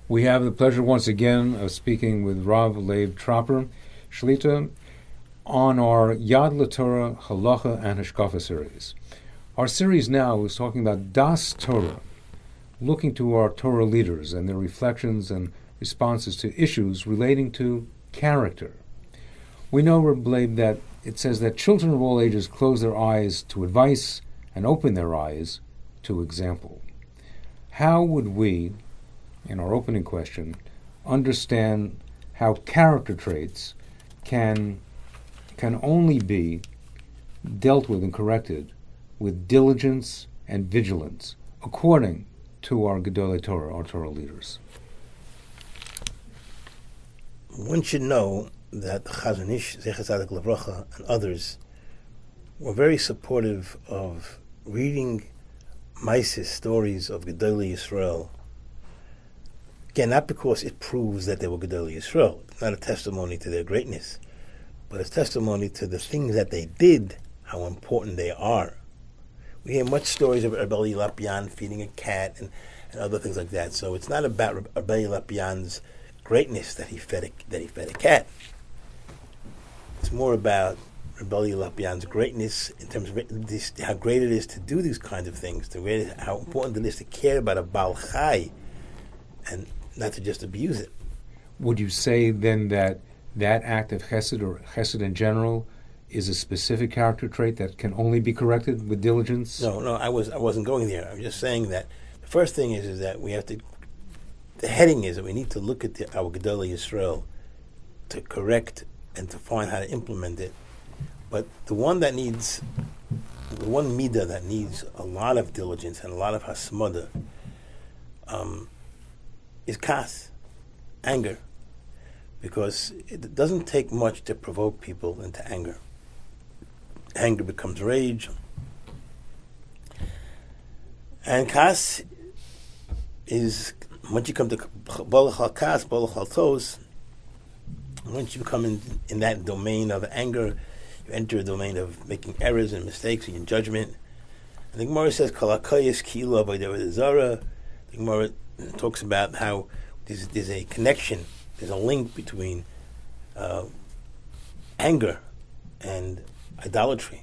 We have the pleasure once again of speaking with Rav Leib Tropper, Shlita, on our Yad Torah, Halacha, and Hashkafa series. Our series now is talking about DAAS TORAH, looking to our Torah leaders and their reflections and responses to issues relating to character. We know, Rav Leib, that it says that children of all ages close their eyes to advice and open their eyes to example. How would we, in our opening question, understand how character traits can only be dealt with and corrected with diligence and vigilance, according to our Gedolei Torah, our Torah leaders? One should know that Chazon Ish, Zecher Tzaddik Livracha, and others were very supportive of reading Maises, stories of Gedolei Yisrael. Again, not because it proves that they were Gedolei Yisrael. It's not a testimony to their greatness, but it's testimony to the things that they did, how important they are. We hear much stories of Rabbi Lapian feeding a cat and other things like that. So it's not about Rabbi Lapian's greatness that he fed a cat. It's more about Rabbi Lapian's greatness in terms of how great it is to do these kinds of things, how important it is to care about a Baal Chai and not to just abuse it. Would you say then that act of chesed, or chesed in general, is a specific character trait that can only be corrected with diligence? No, I wasn't going there. I'm just saying that the first thing is that we have to. The heading is that we need to look at our Gedolei Yisrael to correct and to find how to implement it. But the one midah that needs a lot of diligence and a lot of hasmada is kas, anger, because it doesn't take much to provoke people into anger. Anger becomes rage, and kas is, once you come to bolachal kas, bolachal tos, once you come in that domain of anger, you enter a domain of making errors and mistakes in judgment. And the Gemara says, Kol hakayis ki'ilu avodah zara. The Gemara talks about how there's a connection, there's a link between anger and idolatry,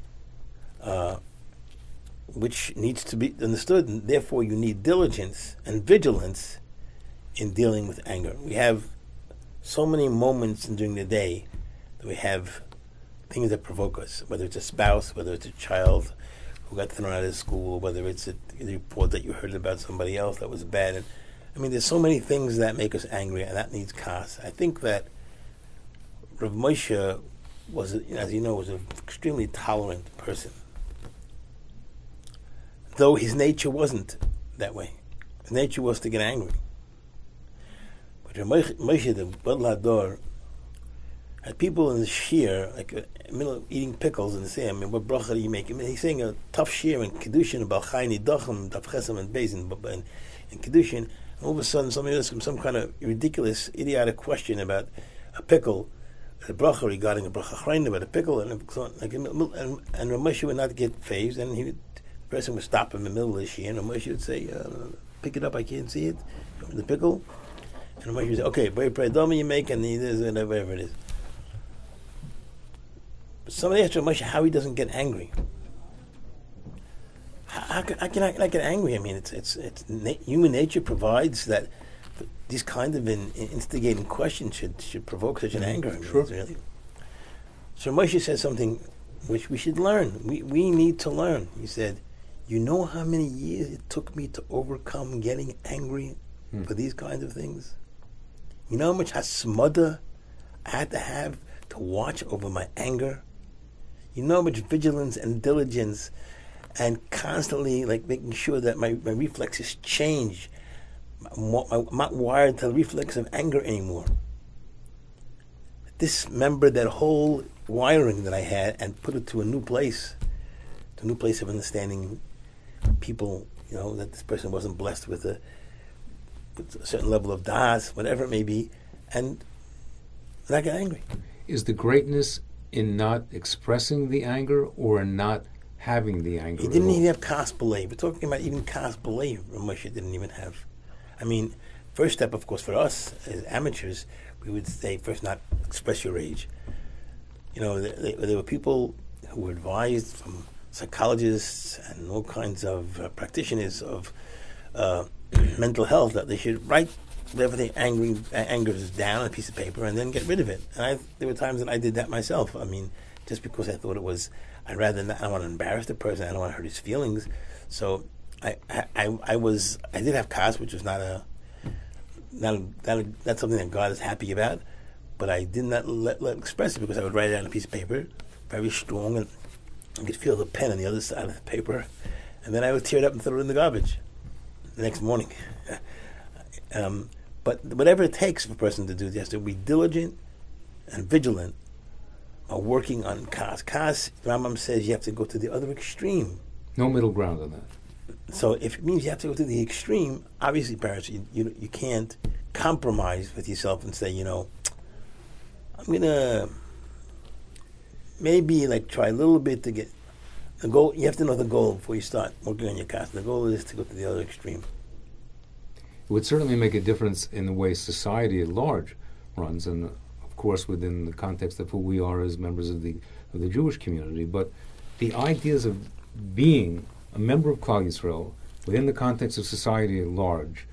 which needs to be understood, and therefore you need diligence and vigilance in dealing with anger. We have so many moments during the day that we have things that provoke us, whether it's a spouse, whether it's a child who got thrown out of school, whether it's a report that you heard about somebody else that was bad. And I mean, there's so many things that make us angry, and that needs kas. I think that Rav Moshe was, as you know, was an extremely tolerant person, though his nature wasn't that way. His nature was to get angry. But Rav Moshe, the Gadol Hador, had people in the shir, like in the middle of eating pickles, and they say, I mean, what bracha do you make? I mean, he's saying a tough shir in Kedushin about Chayni Dacham, Daf Chesam, and Beis in Kedushin, and all of a sudden somebody asks him some kind of ridiculous, idiotic question about a pickle, a bracha regarding a bracha Chayni about a pickle, and Rav Moshe would not get phased, and the person would stop him in the middle of the shir, and Rav Moshe would say, pick it up, I can't see it, the pickle, and Rav Moshe would say, okay, very pray you make, and whatever it is. But somebody asked Rav Moshe how he doesn't get angry. How can I get angry? I mean, it's human nature provides that these kind of instigating questions should provoke such an anger. I mean, sure. Really. So Rav Moshe said something which we should learn. We need to learn. He said, "You know how many years it took me to overcome getting angry for these kinds of things? You know how much hasmada I had to have to watch over my anger? You know how much vigilance and diligence and constantly making sure that my reflexes change. I'm not wired to the reflex of anger anymore. Dismembered that whole wiring that I had and put it to a new place of understanding people, that this person wasn't blessed with a certain level of DAAS, whatever it may be, and not get angry." Is the greatness in not expressing the anger or in not having the anger? He didn't even have kas b'leiv. We're talking about even kas b'leiv. Rav Moshe didn't even have. I mean, first step, of course, for us as amateurs, we would say first not express your rage. There were people who were advised from psychologists and all kinds of practitioners of mental health that they should write whatever their anger is down on a piece of paper and then get rid of it. And there were times that I did that myself. I mean, just because I thought it was, I don't want to embarrass the person, I don't want to hurt his feelings. So I did have kas, which was not something that God is happy about, but I did not let express it because I would write it on a piece of paper, very strong, and you could feel the pen on the other side of the paper, and then I would tear it up and throw it in the garbage the next morning. But whatever it takes for a person to do, he has to be diligent and vigilant of working on kas. Kas, the Rambam says you have to go to the other extreme. No middle ground on that. So if it means you have to go to the extreme, obviously, parents, you can't compromise with yourself and say, I'm going to maybe try a little bit to get the goal. You have to know the goal before you start working on your kas. The goal is to go to the other extreme. It would certainly make a difference in the way society at large runs, and of course within the context of who we are as members of the Jewish community. But the ideas of being a member of Klal Yisrael within the context of society at large,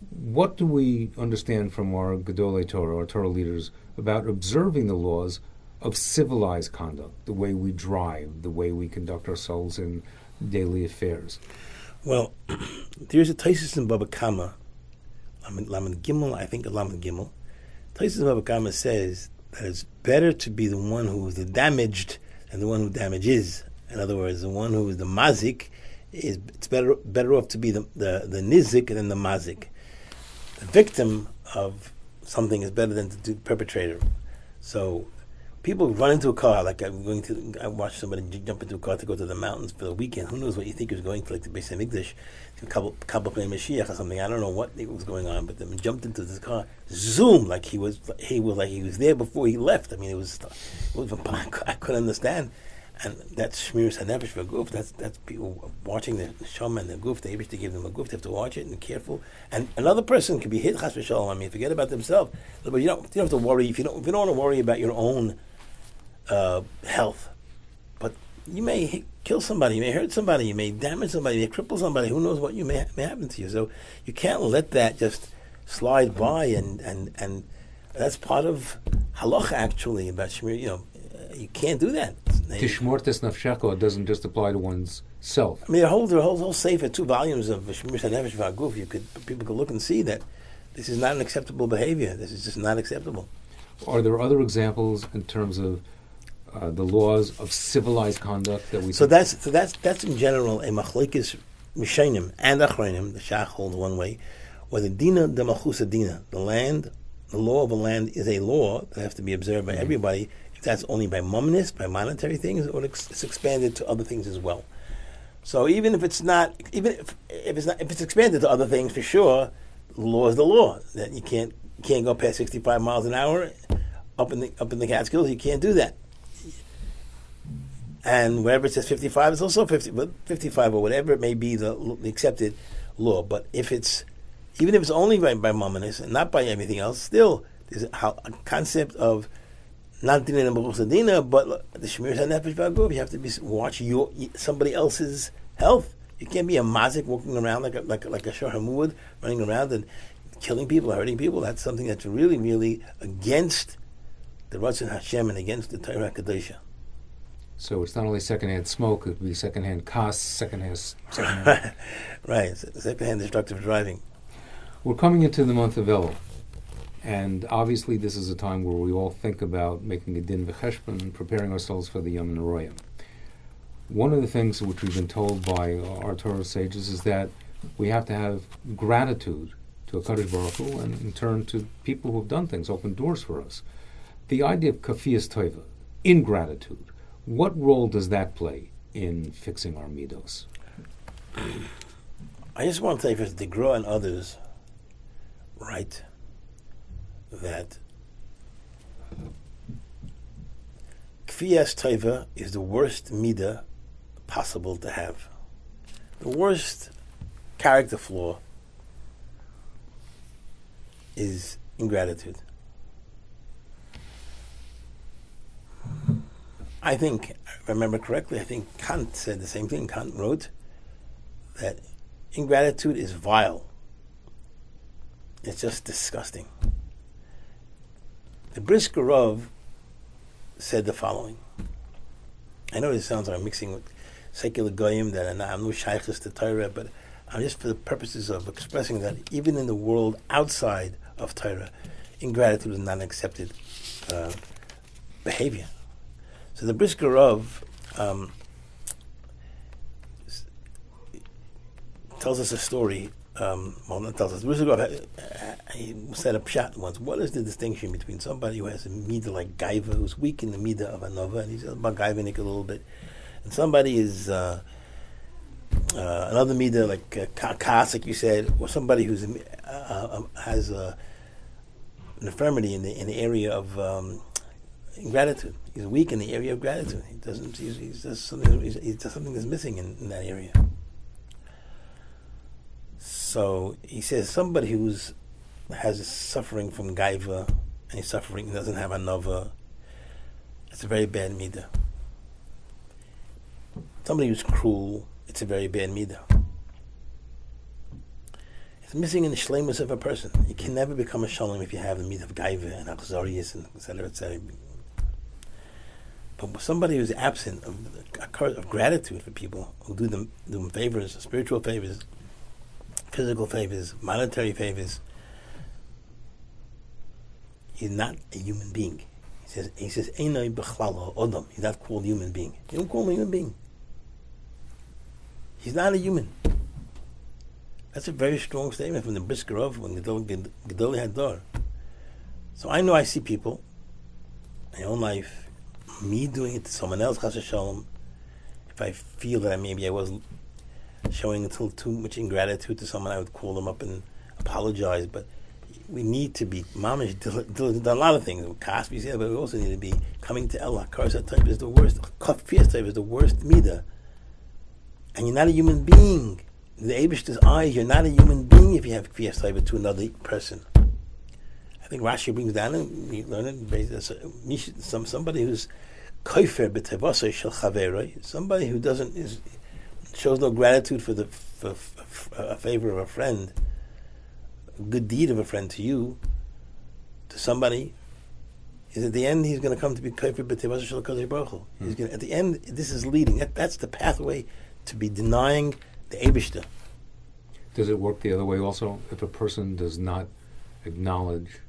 what do we understand from our Gedolei Torah, our Torah leaders, about observing the laws of civilized conduct, the way we drive, the way we conduct ourselves in daily affairs? Well, there's a Taisus in Baba Kama, Lamed Gimel, I think Lamed Gimel. Taisus in Baba Kama says that it's better to be the one who is the damaged than the one who damages. In other words, the one who is the mazik, it's better off to be the nizik than the mazik. The victim of something is better than the perpetrator. So people run into a car, like I watched somebody jump into a car to go to the mountains for the weekend. Who knows what you think he was going to, like the Beis Hamikdash, to couple playing Mashiach or something. I don't know what was going on, but then jumped into this car, zoom, like he was there before he left. I mean, it was I couldn't understand. And that's Shmiras HaNefesh for Guf. That's people watching the Shama and the Guf. They give them a Guf. They have to watch it and be careful. And another person can be hit, Chas v'Shalom. I mean, forget about themselves. But you don't have to worry if you don't want to worry about your own health. But you may kill somebody. You may hurt somebody. You may damage somebody. You may cripple somebody. Who knows what may happen to you? So you can't let that just slide by. And that's part of halacha actually about Shmir. You can't do that. Tishmortes nafshecha doesn't just apply to one's self. I mean, the whole sefer, 2 volumes of Shmiras HaNefesh v'Haguf. People could look and see that this is not an acceptable behavior. This is just not acceptable. Are there other examples in terms of the laws of civilized conduct that we? So that's in general a machlekes mishenim and achronim. The Shach hold one way, or the dina de malchusa dina. The law of a land is a law that has to be observed by everybody. That's only by mumness, by monetary things, or it's expanded to other things as well. So even if it's expanded to other things, for sure, the law is the law. That you can't go past 65 miles an hour up in the Catskills. You can't do that. And wherever it says 55, it's also 55 or whatever it may be the accepted law. But even if it's only by mumness and not by anything else, still there's a concept of not dina and dina, but the Shmiras HaNefesh v'Haguf. You have to watch somebody else's health. You can't be a mazik walking around like a shor hamud, running around and killing people, hurting people. That's something that's really, really against the Ratzon Hashem and against the Torah Kedosha. So it's not only secondhand smoke; it could be secondhand kas, secondhand. Right, secondhand destructive driving. We're coming into the month of Elul. And obviously this is a time where we all think about making a din v'cheshbon and preparing ourselves for the Yom Noroyim. One of the things which we've been told by our Torah sages is that we have to have gratitude to HaKadosh Baruch Hu and in turn to people who have done things, opened doors for us. The idea of kafiyas tova, ingratitude, what role does that play in fixing our middos? I just want to say first, to grow on others, right? That kfiyas tova is the worst midah possible to have. The worst character flaw is ingratitude. I think, if I remember correctly, I think Kant said the same thing. Kant wrote that ingratitude is vile. It's just disgusting. The Brisker Rav said the following. I know this sounds like I'm mixing with secular goyim, that I'm no shaykhis to Torah, but I'm just for the purposes of expressing that even in the world outside of Torah, ingratitude is not an accepted behavior. So the Brisker Rav tells us a story. Not tells us. The Brisker Rav he said a pshat once. What is the distinction between somebody who has a midah like gaiva, who's weak in the midah of anova, and he's about gaivanik a little bit, and somebody is another midah like kas, like you said, or somebody who's has an infirmity in the area of ingratitude. He's weak in the area of gratitude. He does something that's missing in that area. So he says somebody who's has suffering from gaiva and he's suffering, he doesn't have anova, it's a very bad midah. Somebody who's cruel, it's a very bad midah. It's missing in the shleimus of a person. You can never become a shalom if you have the midah of gaiva and achzarius and etc. etc. But somebody who's absent of gratitude for people who do them favors, spiritual favors, physical favors, monetary favors, he's not a human being. He says, Einoi b'chlal odom. He's not called human being. You don't call him a human being. He's not a human. That's a very strong statement from the Brisker Rav when Gedolei Hador. So I know I see people, my own life, me doing it to someone else, chas v'shalom, if I feel that maybe I was showing a little too much ingratitude to someone, I would call them up and apologize. But we need to be mamish diligent on a lot of things. Kaspi said, but we also need to be coming to Allah. Karsa type is the worst. Kafiyas type is the worst midah. And you're not a human being. In the Eibishter's eyes, you're not a human being if you have kfiyas type to another person. I think Rashi brings down and we learn it. Somebody who's koifer b'tevasei shel chaveroi, somebody who shows no gratitude for a favor of a friend, a good deed of a friend to you, to somebody, is at the end he's going to come to be koifer b'tevasei shel kadosh baruch hu. He's going at the end. This is leading. That's the pathway to be denying the Eibishter. Does it work the other way also? If a person does not acknowledge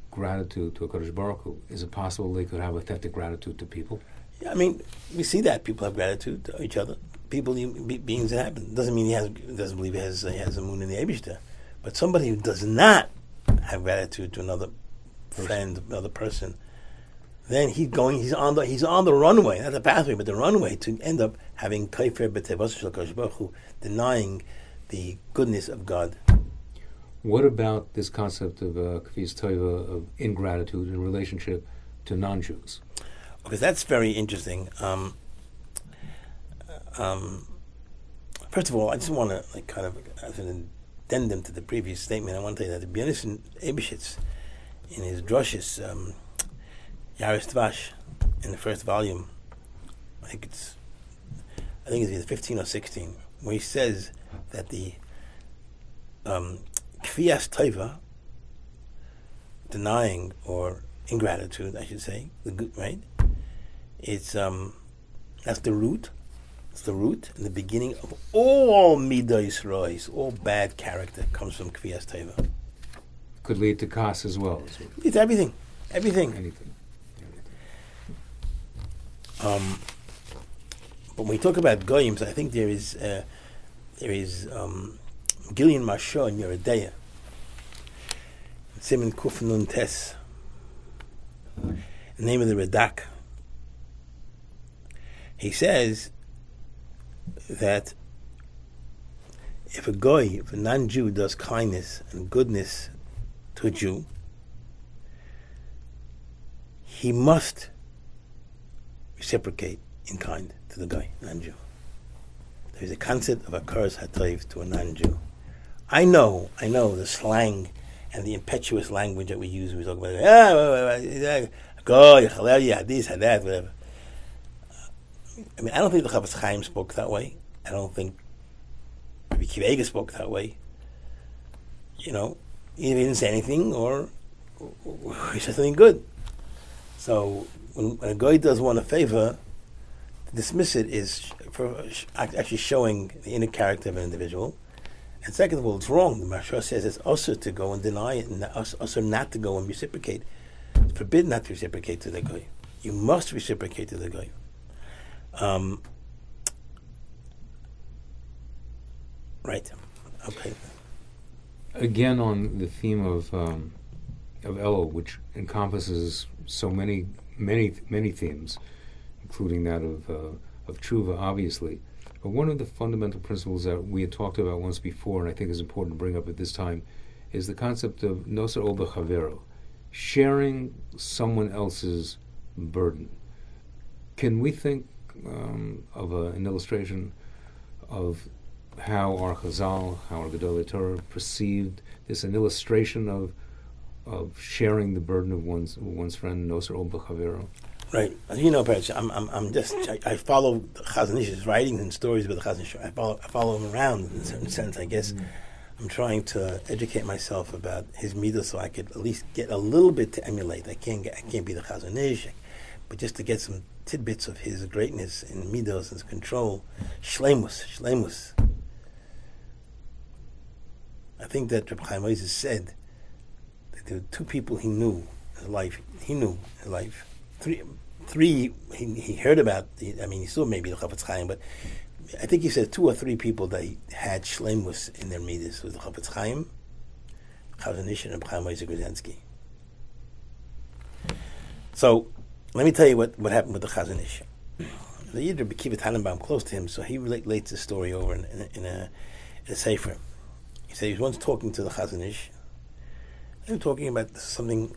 gratitude to a Kadosh Baruch Hu, is it possible they could have authentic gratitude to people? Yeah, I mean, we see that people have gratitude to each other. People, beings that happen. Doesn't mean he doesn't believe he has a moon in the Eibishter. But somebody who does not have gratitude to another friend, another person, then he's on the runway, not the pathway, but the runway to end up having kaifer b'tevasei shel Kadosh Baruch Hu, denying the goodness of God. What about this concept of kfiyas tova, of ingratitude in relationship to non-Jews? Okay, that's very interesting. First of all, I just want to kind of as an addendum to the previous statement. I want to tell you that the B'nai Eibishitz, in his drushes, Yaris Dvash, in the first volume, I think it's either 15 or 16, where he says that the kfiyas tova, denying or ingratitude, I should say, the good, right? It's that's the root. It's the root and the beginning of all Middos rois, all bad character comes from kfiyas tova. Could lead to kas as well. It's everything. Anything. But when we talk about goyim, I think there is Gillian Mashah in Yeredeya, Siman Kuf Nun Tes, the name of the Radak. He says that if a non-Jew does kindness and goodness to a Jew, he must reciprocate in kind to the guy, non-Jew. There is a concept of a kars hatayv to a non-Jew. I know the slang and the impetuous language that we use when we talk about go, this and that, whatever. I mean, I don't think the Chafetz Chaim spoke that way. I don't think Rabbi Akiva Eiger spoke that way. You know, either he didn't say anything or he said something good. So when a guy does one a favor, to dismiss it is for actually showing the inner character of an individual. And second of all, it's wrong. The Mashra says it's also to go and deny it, and also not to go and reciprocate. It's forbidden not to reciprocate to the guy. You must reciprocate to the guy. Right. Okay. Again, on the theme of Elul, which encompasses so many themes, including that of tshuva, obviously. But one of the fundamental principles that we had talked about once before, and I think is important to bring up at this time, is the concept of noser ol b'chavero, sharing someone else's burden. Can we think of an illustration of how our Chazal, how our Gedolei Torah perceived this, an illustration of sharing the burden of one's friend, noser ol b'chavero? Right. You know, Perch, I follow the Chazon Ish's writings and stories about the Chazon Ish. I follow him around in a certain sense. I guess I'm trying to educate myself about his Middos so I could at least get a little bit to emulate. I can't be the Chazon Ish, but just to get some tidbits of his greatness in Middos and his control. Shleimus. I think that Reb Chaim Oizer said that there were two people he knew in life. Three he heard about. He saw maybe the Chafetz Chaim, but I think he said 2 or 3 people that he had shleimus in their midas. It was the Chafetz Chaim, Chazon Ish, and Reb Chaim Oizer Grudzinski. So let me tell you what happened with the Chazon Ish. The Yid Rabbi Akiva Tannenbaum, close to him, so he relates the story over in a sefer. He said he was once talking to the Chazon Ish. They were talking about something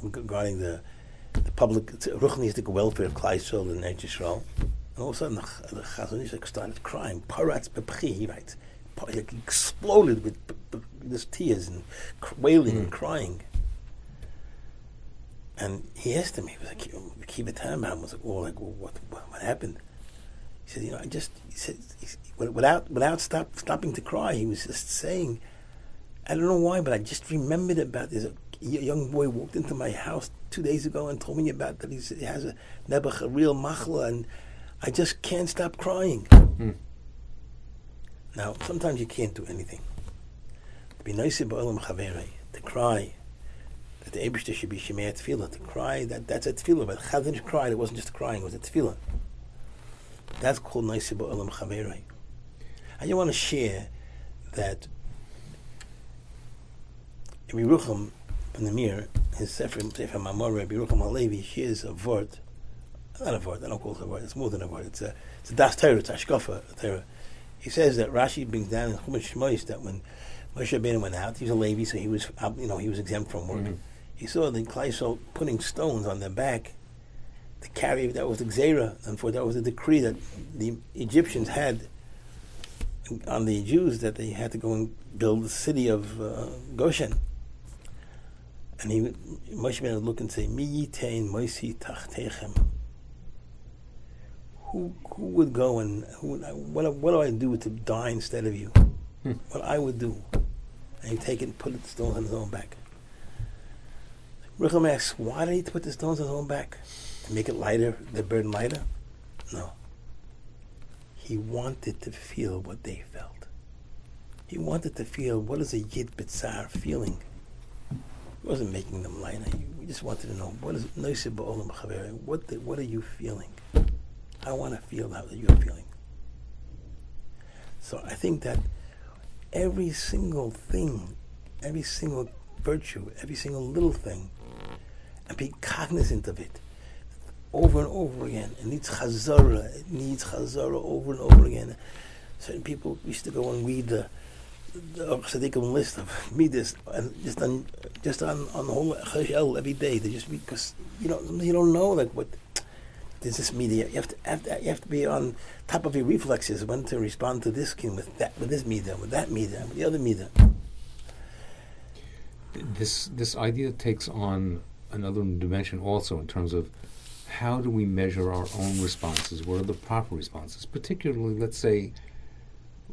regarding the public ruchnistic welfare of Klal Yisrael and Eretz Yisrael. And all of a sudden, the Chazon Ish started crying. Paratz bepchi, he writes. He exploded with this tears and wailing and crying. And he asked him, he was like, Akiva Tannenbaum was like, what happened? He said, without stopping to cry, he was just saying, I don't know why, but I just remembered about this. A young boy walked into my house 2 days ago and told me about that he has a nebuch, a real machla, and I just can't stop crying. Now, sometimes you can't do anything. To be noisy ba'olam chaverei, to cry, that the Eibishter should be shemei tefillah, to cry, that's a tefillah. But Chazon Ish cried, it wasn't just crying, it was a tefillah. That's called noisy ba'olam chaverei. I just want to share that Rabbi Rucham from the Mir, his Sefer Mamor, Rabbi Rucham Halevi, shares a word. Not a word, I don't call it a word, it's more than a word. It's a DAAS TORAH, it's a Hashkafa Torah. He says that Rashi brings down in Chumash Shmois that when Moshe Rabbeinu went out, he was a Levi, so he was exempt from work. He saw the Klal Yisrael putting stones on their back to carry, that was the Gzeira, and that was the decree that the Egyptians had on the Jews, that they had to go and build the city of Goshen. And Moshe Rabbeinu would look and say, Mi yitein moisi tachtechem. Who would go and what do I do to die instead of you? What I would do? And he'd take it and put the stones on his own back. Rucham asks, why did he put the stones on his own back? To make it lighter, the burden lighter? No. He wanted to feel what they felt. He wanted to feel, what is a Yid B'tzar feeling? He wasn't making them lighter. He just wanted to know, what is Noiseh Ba'olam B'Chaverei? What are you feeling? I want to feel how you're feeling. So I think that every single thing, every single virtue, every single little thing, and be cognizant of it over and over again. It needs chazara. It needs chazara over and over again. Certain people used to go and read the tzaddikim list of Middos, and just on the whole chayil every day. They just read, because you don't know like what. There's this media. You have to be on top of your reflexes when to respond to this king with this media, with that media, with the other media. this idea takes on another dimension also in terms of how do we measure our own responses? What are the proper responses? Particularly, let's say,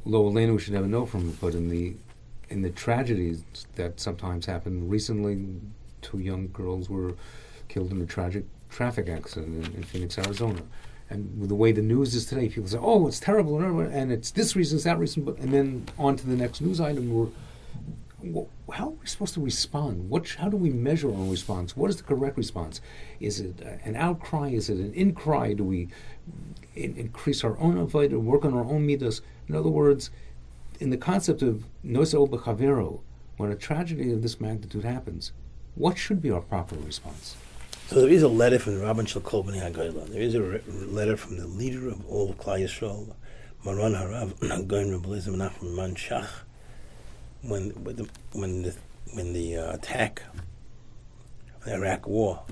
Lo Aleinu, we should never know from it, but in the tragedies that sometimes happen. Recently, 2 young girls were killed in a tragic traffic accident in Phoenix, Arizona. And with the way the news is today, people say, "Oh, it's terrible," and it's this reason, it's that reason, and then on to the next news item. How are we supposed to respond? How do we measure our response? What is the correct response? Is it an outcry? Is it an in-cry? Do we increase our own avodah, work on our own middos? In other words, in the concept of noseo b'chavero, when a tragedy of this magnitude happens, what should be our proper response? So there is a letter from the Rabban Shel Kol Bnei HaGoyla. There is a letter from the leader of all of Klal Yisrael, Maran Harav Gaon Reb Eliezer Menachem Man Shach, when the attack, the Iraq War.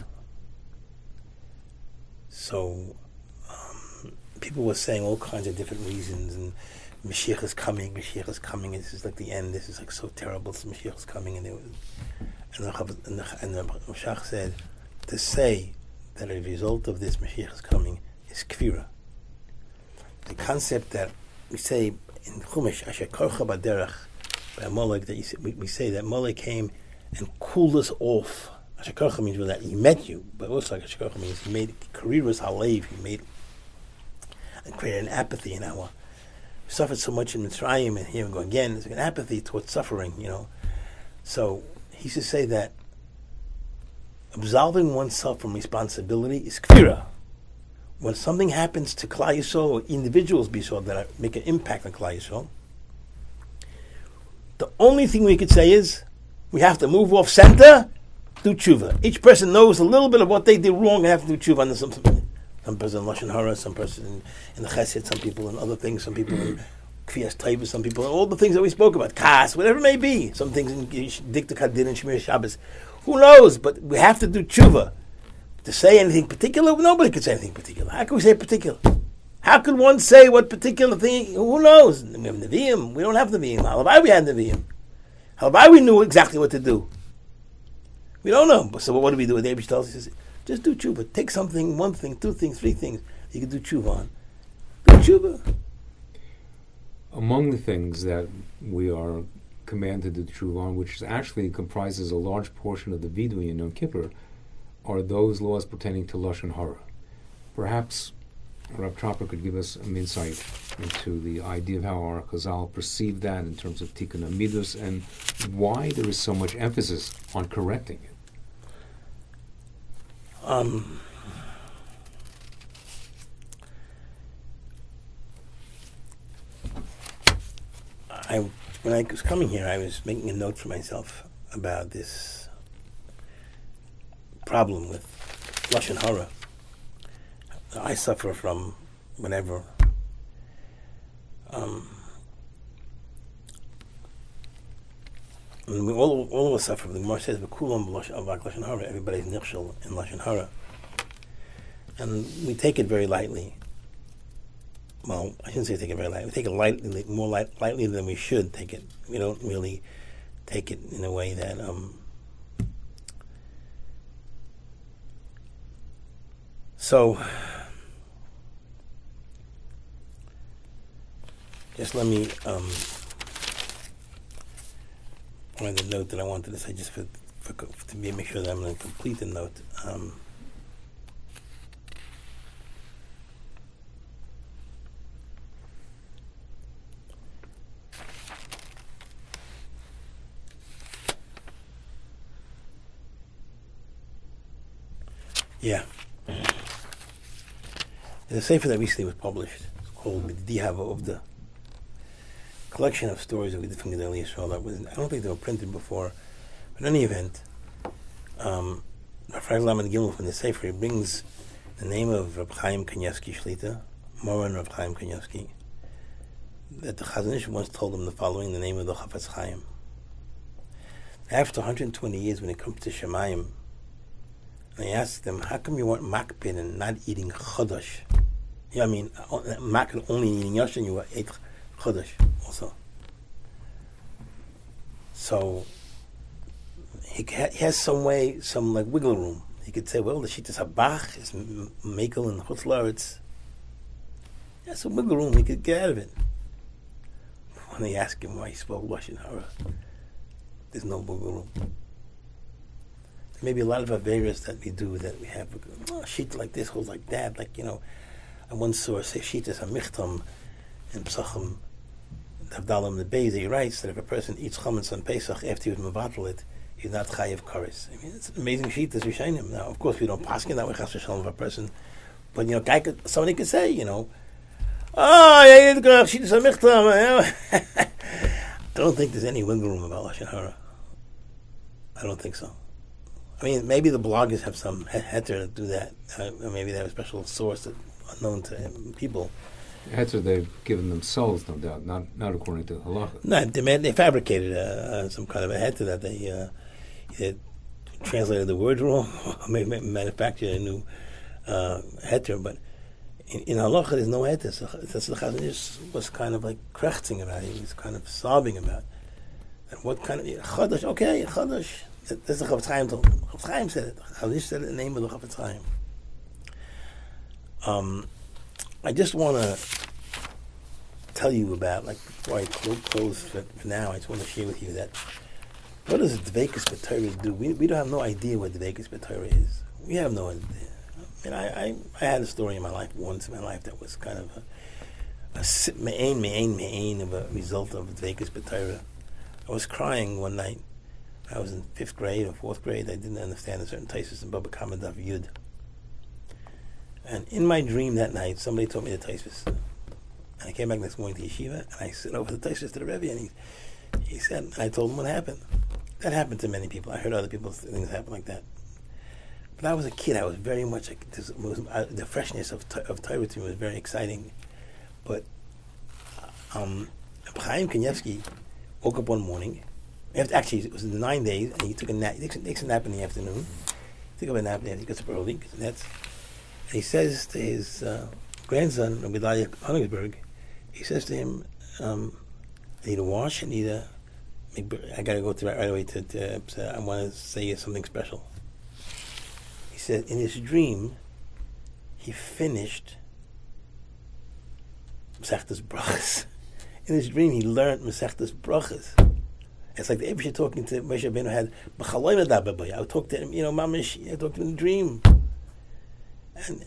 So people were saying all kinds of different reasons, and Mashiach is coming. This is like the end. This is like so terrible. So Mashiach is coming, and the Mashiach said, to say that a result of this Mashiach is coming is kfira. The concept that we say in Chumash, Asher Korcha Baderach, by Amalek, that we say that Amalek came and cooled us off. Asher Korcha means that he met you, but also Asher Korcha means he made Kariras Halev, he made and created an apathy in our. We suffered so much in Mitzrayim, and here we go again. There's an apathy towards suffering, So he used to say that absolving oneself from responsibility is kfira. When something happens to Klal Yisrael or individuals that make an impact on Klal Yisrael, the only thing we could say is we have to move off center, do tshuva. Each person knows a little bit of what they did wrong and have to do tshuva on something. Some person in Lashon Hara, some person in the Chesed, some people in other things, some people in Kfiyas Taiva, some people in all the things that we spoke about, Kas, whatever it may be. Some things in Dikta Kadin and Shemir Shabbos. Who knows? But we have to do tshuva. To say anything particular, nobody could say anything particular. How can we say particular? How could one say what particular thing? Who knows? We have Nevi'im. We don't have Nevi'im. Halabai we had Nevi'im. Halabai we knew exactly what to do. We don't know. So what do we do? The Eibush tells us, he says, just do tshuva. Take something, 1 thing, 2 things, 3 things you can do tshuva on. Do tshuva. Among the things that we are commanded to do tshuva on, which actually comprises a large portion of the vidui in Yom Kippur, are those laws pertaining to Lashon Hara. Perhaps Rav Tropper could give us an insight into the idea of how our Chazal perceive that in terms of Tikkun Middos and why there is so much emphasis on correcting it. When I was coming here, I was making a note for myself about this problem with Lashon Hara. I suffer from whenever we all of us suffer. The Gemara says, "V'kulam Lashon Hara." Everybody's nichshel in Lashon Hara, and we take it very lightly. Well, I shouldn't say take it very lightly. We take it lightly, more lightly than we should take it. We don't really take it in a way that So, just let me find the note that I wanted to say, just to make sure that I'm going to complete the note. Yeah. There's a sefer that recently was published. It's called Midihava of the collection of stories that we did from Gedolei Yisrael. I don't think they were printed before. But in any event, Rav Lamed Gimel from the sefer, he brings the name of Reb Chaim Kanievsky Shlita, Moran Reb Chaim Kanievsky, that the Chazon Ish once told him the following, the name of the Chafetz Chaim. After 120 years, when it comes to Shemayim, and I asked them, how come you weren't makpid and not eating chodesh? Yeah, I mean, makpid only eating yashin, you ate chodesh also. So, he has some way, some like wiggle room. He could say, well, the Shittas Habach is Mekel and Chutz La'aretz. He has some wiggle room. He could get out of it. When they ask him why he spoke Lashon Hara, there's no wiggle room. There may be a lot of averas that we do that we have. Oh, Shita like this, holds like that. Like, I once saw say Shittas HaMichtam in Psachim Davdalam the Beis. He writes that if a person eats chametz on Pesach after he was mevatel it, he's not chayiv kares. I mean, it's an amazing sheet as Rishonim. Now, of course, we don't paskin that way chas v'shalom of a person, but somebody could say, oh, yeah, sheetas hamichtam. I don't think there's any wiggle room about lashon hara. I don't think so. I mean, maybe the bloggers have some heter to do that. Or maybe they have a special source that unknown to people. Heter they've given themselves, no doubt, not according to halacha. No, they fabricated some kind of a heter that they translated the word wrong, or maybe manufactured a new heter. But in halacha, there's no heter. So the Chazon Ish was kind of like krechting about it. He was kind of sobbing about it. And what kind of chadash? Okay, chadash. That's the Chafetz Chaim. Chafetz Chaim said it. Chazon Ish said it in the name of the Chafetz Chaim. I just want to tell you about, before I close for now, I just want to share with you that what does Dveikus B'Torah do? We don't have no idea what Dveikus B'Torah is. We have no idea. I mean, I had a story in my life once in my life that was kind of a me'ain of a result of Dveikus B'Torah. I was crying one night. I was in 5th grade or 4th grade. I didn't understand a certain taisus in Baba Kama Daf Yud. And in my dream that night, somebody told me the taisus. And I came back next morning to yeshiva, and I sent over the taisus to the Rebbe, and he said, and I told him what happened. That happened to many people. I heard other people things happen like that. But I was a kid. I was very much like the freshness of Torah to me was very exciting. But Chaim Kanievsky woke up one morning. Actually, it was in the 9 days, and he took a nap. He takes a nap in the afternoon. He took a nap, and he gets up early. And he says to his grandson, Rabbi Dalia Honigsberg, he says to him, I need a wash, I got to go right away to I want to say something special. He said, in his dream, he finished Masechtas Brachas. In his dream, he learned Masechtas Brachas. It's like the Eibusha talking to Moshe Rabbeinu had, I would talk to him, Mamish, I talked to him in a dream.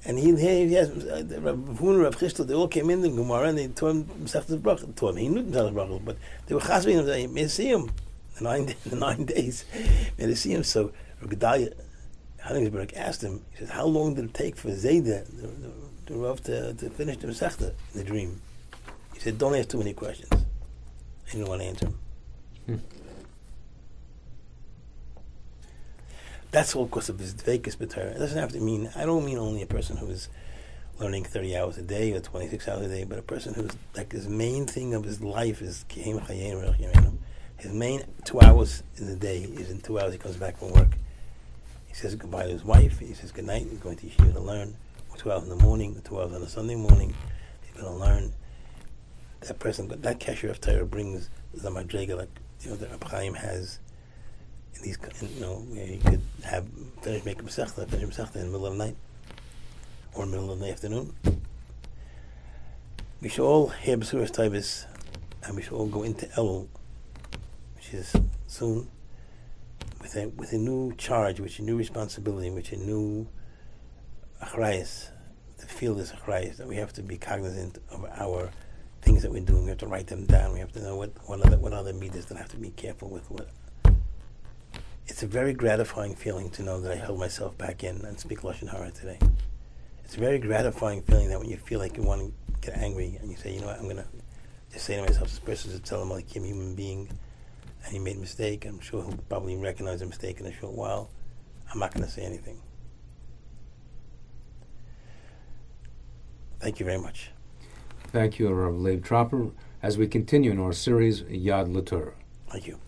And he has Rav Huna, Rav Chistel, they all came in the Gemara and they taught him Masechtas Brachas. He knew Masechtas Brachas, but they were chasving him. They may see him the 9 days. May they see him. So Rabbi Dalia Honigsberg asked him. He says, "How long did it take for Zayda, the Rav, to finish the Masechta in the dream?" He said, "Don't ask too many questions." He didn't want to answer him. That's all because of his Dveikus B'Torah. It doesn't have to mean, I don't mean only a person who is learning 30 hours a day or 26 hours a day, but a person who's, like, his main thing of his life is K'hem Chayim Rech Yameinu. His main 2 hours in the day is in 2 hours he comes back from work. He says goodbye to his wife, he says good night, he's going to yeshiva to learn. 2 hours in the morning, 2 hours on a Sunday morning, he's going to learn. That person, that Kesher of Torah brings the Madrega, like, that Reb Chaim has. These, where you could finish making Masechta in the middle of the night or in the middle of the afternoon. We should all hear Besuras Taibis, and we should all go into Elul, which is soon, with a new charge, with a new responsibility, with a new achrayus, to feel this achrayus, that we have to be cognizant of our things that we're doing. We have to write them down. We have to know what other Middos that I have to be careful with. It's a very gratifying feeling to know that I held myself back in and speak Lashon Hara today. It's a very gratifying feeling that when you feel like you want to get angry and you say, you know what, I'm going to just say to myself, this person is telling me like I'm a human being and he made a mistake. I'm sure he'll probably recognize the mistake in a short while. I'm not going to say anything. Thank you very much. Thank you, Rav Leib Tropper, as we continue in our series, Yad Torah. Thank you.